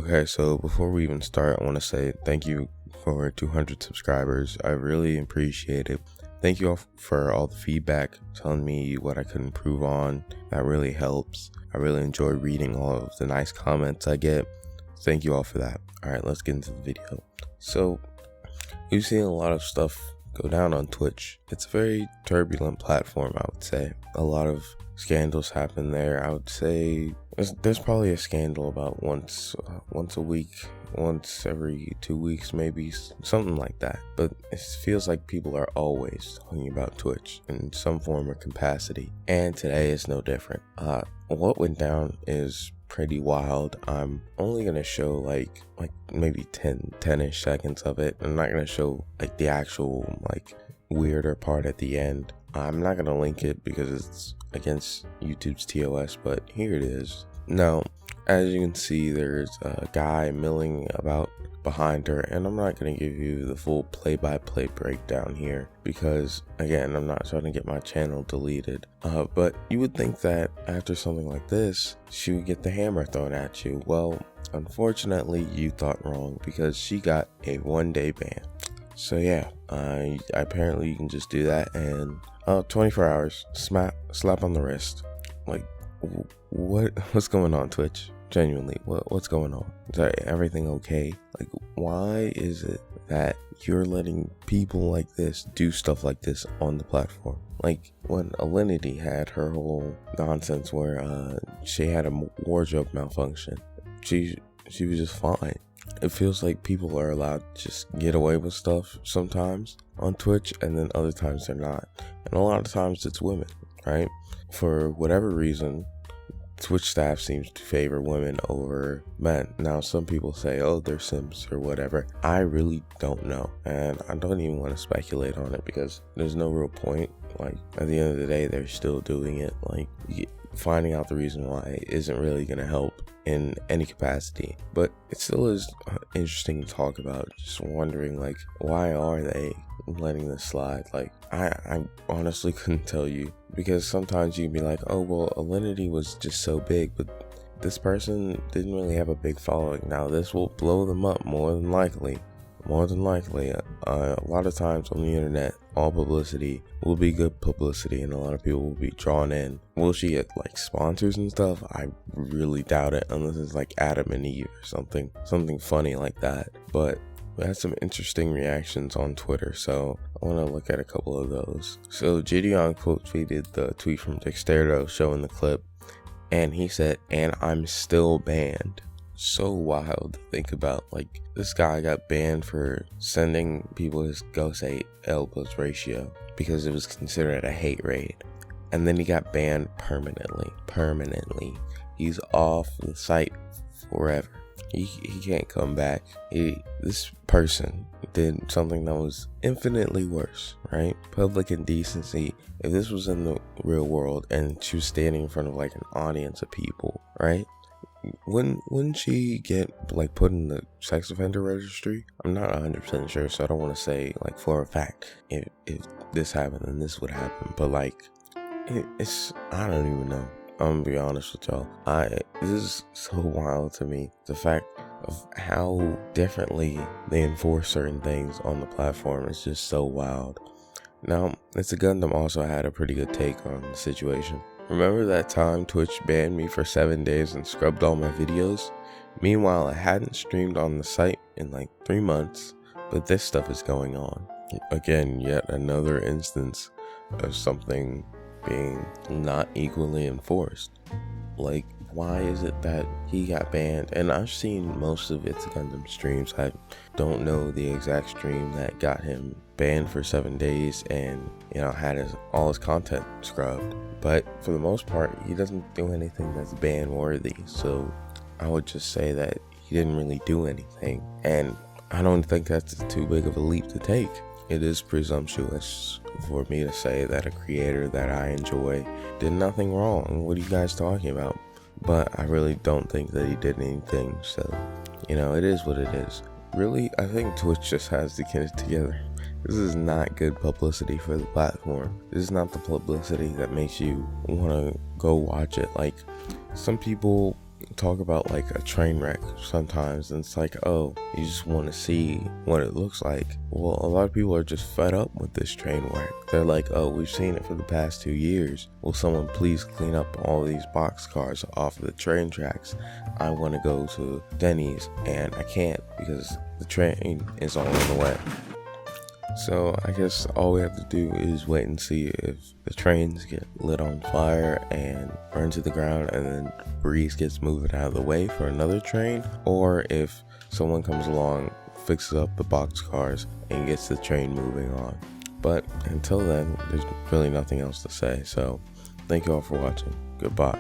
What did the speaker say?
Okay, so before we even start, I want to say thank you for 200 subscribers. I really appreciate it. Thank you all for all the feedback, telling me what I could improve on. That really helps. I really enjoy reading all of the nice comments I get. Thank you all for that. All right, let's get into the video. So, we've seen a lot of stuff go down on Twitch. It's a very turbulent platform, I would say. A lot of scandals happen there. I would say there's probably a scandal about once a week, once every 2 weeks, maybe something like that. But it feels like people are always talking about Twitch in some form or capacity, and today is no different. What went down is pretty wild. I'm only gonna show like maybe 10-ish seconds of it. I'm not gonna show like the actual like weirder part at the end. I'm not gonna link it because it's against YouTube's TOS, but here it is. Now, as you can see, there's a guy milling about behind her, and I'm not going to give you the full play-by-play breakdown here because, again, I'm not trying to get my channel deleted. But you would think that after something like this, she would get the hammer thrown at you. Well, unfortunately, you thought wrong because she got a 1-day ban. So yeah, apparently you can just do that and 24 hours, slap on the wrist. Like, what's going on, Twitch? Genuinely, what's going on? Is everything okay? Like, why is it that you're letting people like this do stuff like this on the platform? Like when Alinity had her whole nonsense where she had a wardrobe malfunction, she was just fine. It feels like people are allowed to just get away with stuff sometimes on Twitch, and then other times they're not. And a lot of times it's women, right? For whatever reason, Twitch staff seems to favor women over men. Now, some people say, oh, they're simps or whatever. I really don't know, and I don't even want to speculate on it because there's no real point. Like, at the end of the day, they're still doing it. Like, finding out the reason why isn't really going to help in any capacity, but it still is interesting to talk about. Just wondering, like, why are they letting this slide? Like, I honestly couldn't tell you, because sometimes you'd be like, oh, well, Alinity was just so big, but this person didn't really have a big following. Now, this will blow them up more than likely. A lot of times on the internet, all publicity will be good publicity, and a lot of people will be drawn in. Will she get like sponsors and stuff? I really doubt it, unless it's like Adam and Eve or something funny like that. But we had some interesting reactions on Twitter, so I want to look at a couple of those. So JiDion quote tweeted the tweet from Dexterdo showing the clip, and he said, "And I'm still banned." So wild to think about. Like, this guy got banned for sending people his Ghost 8 L+ ratio because it was considered a hate raid, and then he got banned permanently. He's off the site forever. He can't come back. This person did something that was infinitely worse, right? Public indecency. If this was in the real world and she was standing in front of like an audience of people, right? Wouldn't she get like put in the sex offender registry? I'm not 100% sure, so I don't want to say like for a fact if this happened then this would happen, but like it's I don't even know. I'm gonna be honest with y'all. This is so wild to me, the fact of how differently they enforce certain things on the platform is just so wild. Now, It'sAGundam also had a pretty good take on the situation. Remember that time Twitch banned me for 7 days and scrubbed all my videos? Meanwhile, I hadn't streamed on the site in like 3 months, but this stuff is going on. Again, yet another instance of something being not equally enforced. Like, why is it that he got banned? And I've seen most of It'sAGundam streams. I don't know the exact stream that got him banned for 7 days and, you know, had all his content scrubbed. But for the most part, he doesn't do anything that's ban worthy. So I would just say that he didn't really do anything. And I don't think that's too big of a leap to take. It is presumptuous for me to say that a creator that I enjoy did nothing wrong. What are you guys talking about? But I really don't think that he did anything. So, you know, it is what it is. Really, I think Twitch just has to get it together. This is not good publicity for the platform. This is not the publicity that makes you want to go watch it. Like, some people talk about like a train wreck sometimes, and it's like, oh, you just want to see what it looks like. Well, a lot of people are just fed up with this train wreck. They're like, oh, we've seen it for the past 2 years. Will someone please clean up all these boxcars off of the train tracks? I want to go to Denny's and I can't because the train is all in the way. So I guess all we have to do is wait and see if the trains get lit on fire and burn to the ground, and then breeze gets moved out of the way for another train, or if someone comes along, fixes up the boxcars, and gets the train moving on. But until then, there's really nothing else to say. So thank you all for watching. Goodbye.